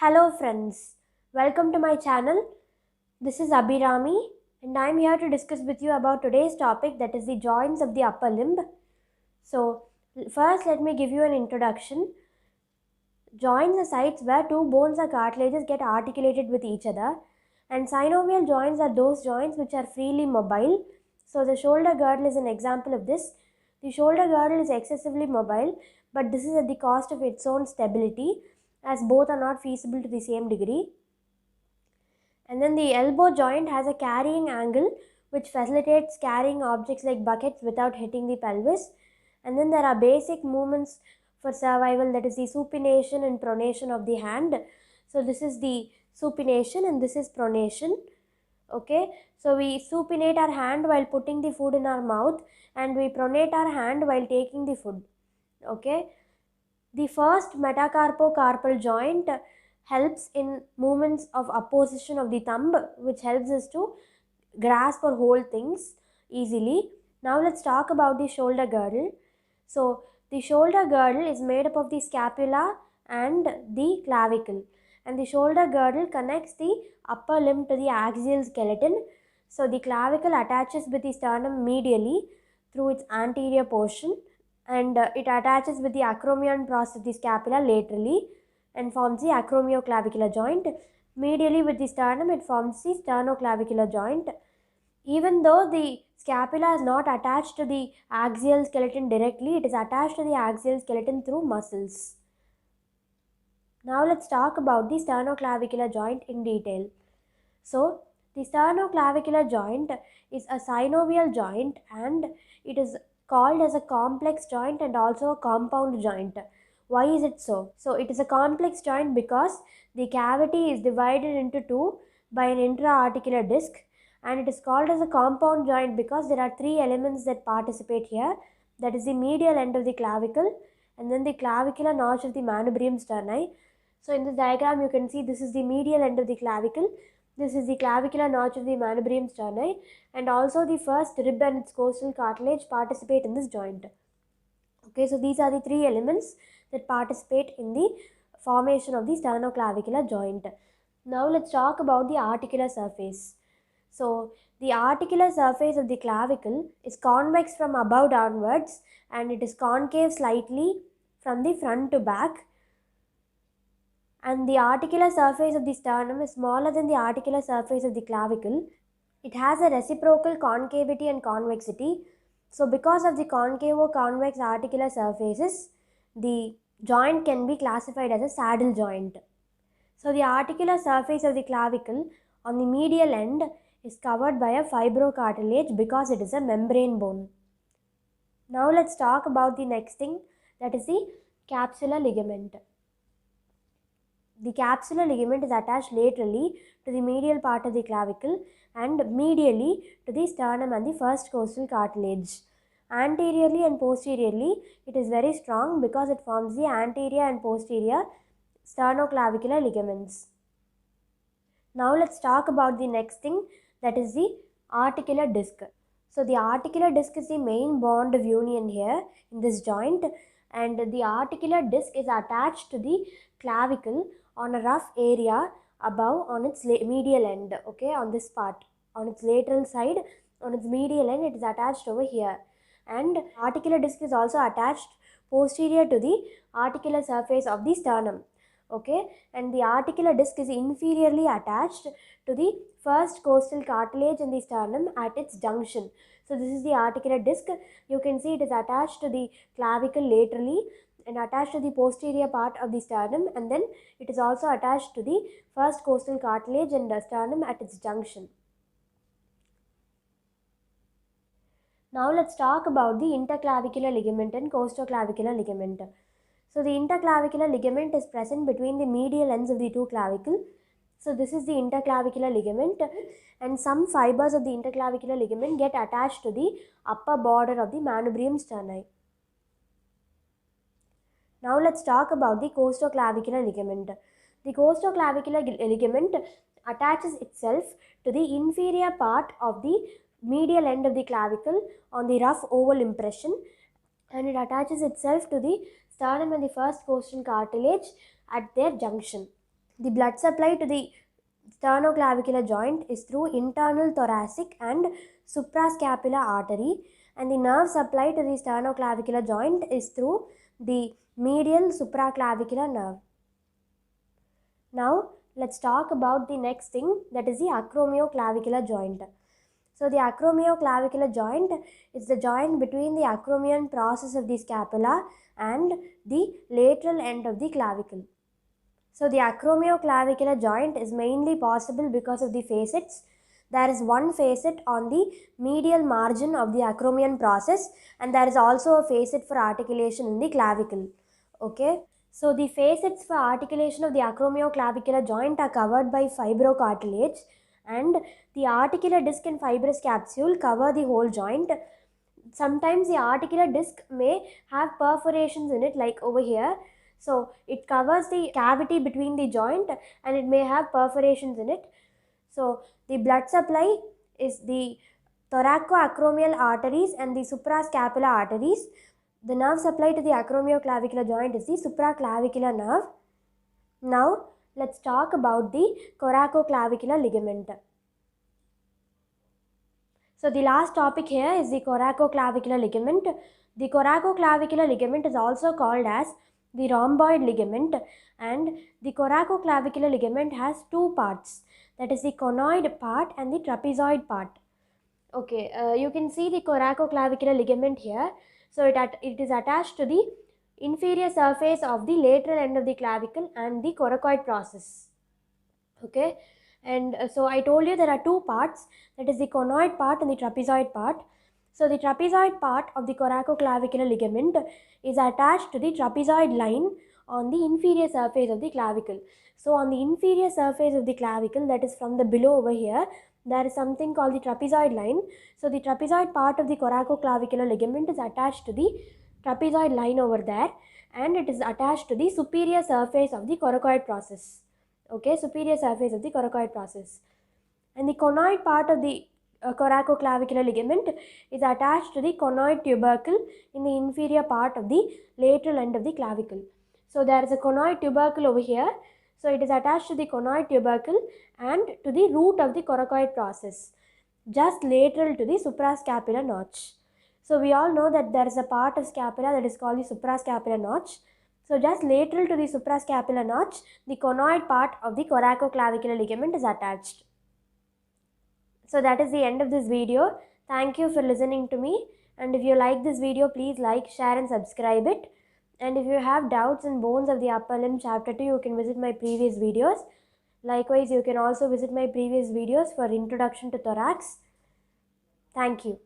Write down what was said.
Hello friends, welcome to my channel. This is Abhirami and I am here to discuss with you about today's topic, that is the joints of the upper limb. So first let me give you an introduction. Joints are sites where two bones or cartilages get articulated with each other, and synovial joints are those joints which are freely mobile. So the shoulder girdle is an example of this. The shoulder girdle is excessively mobile, but this is at the cost of its own stability, as both are not feasible to the same degree. And then the elbow joint has a carrying angle which facilitates carrying objects like buckets without hitting the pelvis. And then there are basic movements for survival, that is the supination and pronation of the hand. So this is the supination and this is pronation. Okay, so we supinate our hand while putting the food in our mouth, and we pronate our hand while taking the food. Okay, the first metacarpocarpal joint helps in movements of opposition of the thumb, which helps us to grasp or hold things easily. Now let's talk about the shoulder girdle. So the shoulder girdle is made up of the scapula and the clavicle, and the shoulder girdle connects the upper limb to the axial skeleton. So the clavicle attaches with the sternum medially through its anterior portion, and it attaches with the acromion process of the scapula laterally and forms the acromioclavicular joint. Medially with the sternum, it forms the sternoclavicular joint. Even though the scapula is not attached to the axial skeleton directly, it is attached to the axial skeleton through muscles. Now let's talk about the sternoclavicular joint in detail. So the sternoclavicular joint is a synovial joint, and it is called as a complex joint and also a compound joint. Why is it so? So it is a complex joint because the cavity is divided into two by an intra-articular disc, and it is called as a compound joint because there are three elements that participate here, that is the medial end of the clavicle, and then the clavicular notch of the manubrium sterni. So in this diagram you can see this is the medial end of the clavicle, this is the clavicular notch of the manubrium sterni, and also the first rib and its costal cartilage participate in this joint. Okay, so these are the three elements that participate in the formation of the sternoclavicular joint. Now let's talk about the articular surface. So the articular surface of the clavicle is convex from above downwards, and it is concave slightly from the front to back, and the articular surface of the sternum is smaller than the articular surface of the clavicle. It has a reciprocal concavity and convexity. So because of the concavo-convex articular surfaces, the joint can be classified as a saddle joint. So the articular surface of the clavicle on the medial end is covered by a fibrocartilage because it is a membrane bone. Now let's talk about the next thing, that is the capsular ligament. The capsular ligament is attached laterally to the medial part of the clavicle and medially to the sternum and the first costal cartilage. Anteriorly and posteriorly, it is very strong because it forms the anterior and posterior sternoclavicular ligaments. Now let's talk about the next thing, that is the articular disc. So the articular disc is the main bond of union here in this joint, and the articular disc is attached to the clavicle on a rough area above on its medial end. Okay, on this part, on its lateral side, on its medial end, it is attached over here. And articular disc is also attached posterior to the articular surface of the sternum. Okay, and the articular disc is inferiorly attached to the first costal cartilage in the sternum at its junction. So this is the articular disc. You can see it is attached to the clavicle laterally and attached to the posterior part of the sternum, and then it is also attached to the first costal cartilage and the sternum at its junction. Now let's talk about the interclavicular ligament and costoclavicular ligament. So the interclavicular ligament is present between the medial ends of the two clavicle. So this is the interclavicular ligament, and some fibers of the interclavicular ligament get attached to the upper border of the manubrium sterni. Now let's talk about the costoclavicular ligament. The costoclavicular ligament attaches itself to the inferior part of the medial end of the clavicle on the rough oval impression, and it attaches itself to the sternum and the first costal cartilage at their junction. The blood supply to the sternoclavicular joint is through internal thoracic and suprascapular artery, and the nerve supply to the sternoclavicular joint is through the medial supraclavicular nerve. Now let's talk about the next thing, that is the acromioclavicular joint. So the acromioclavicular joint is the joint between the acromion process of the scapula and the lateral end of the clavicle. So the acromioclavicular joint is mainly possible because of the facets. There is one facet on the medial margin of the acromion process, and there is also a facet for articulation in the clavicle. Okay. So the facets for articulation of the acromioclavicular joint are covered by fibrocartilage, and the articular disc and fibrous capsule cover the whole joint. Sometimes the articular disc may have perforations in it, like over here. So it covers the cavity between the joint and it may have perforations in it. So the blood supply is the thoracoacromial arteries and the suprascapular arteries. The nerve supply to the acromioclavicular joint is the supraclavicular nerve. Now let's talk about the coracoclavicular ligament. So the last topic here is the coracoclavicular ligament. The coracoclavicular ligament is also called as the rhomboid ligament, and the coracoclavicular ligament has two parts, that is the conoid part and the trapezoid part. Okay, you can see the coracoclavicular ligament here. So it is attached to the inferior surface of the lateral end of the clavicle and the coracoid process. Okay, and so I told you there are two parts, that is the conoid part and the trapezoid part. So the trapezoid part of the coracoclavicular ligament is attached to the trapezoid line on the inferior surface of the clavicle. So on the inferior surface of the clavicle, that is from the below over here, there is something called the trapezoid line. So the trapezoid part of the coracoclavicular ligament is attached to the trapezoid line over there, and it is attached to the superior surface of the coracoid process. Okay, superior surface of the coracoid process. And the conoid part of the coracoclavicular ligament is attached to the conoid tubercle in the inferior part of the lateral end of the clavicle. So there is a conoid tubercle over here. So it is attached to the conoid tubercle and to the root of the coracoid process, just lateral to the suprascapular notch. So we all know that there is a part of scapula that is called the suprascapular notch. So just lateral to the suprascapular notch, the conoid part of the coracoclavicular ligament is attached. So that is the end of this video. Thank you for listening to me, and if you like this video, please like, share and subscribe it. And if you have doubts in bones of the upper limb chapter 2, you can visit my previous videos. Likewise, you can also visit my previous videos for introduction to thorax. Thank you.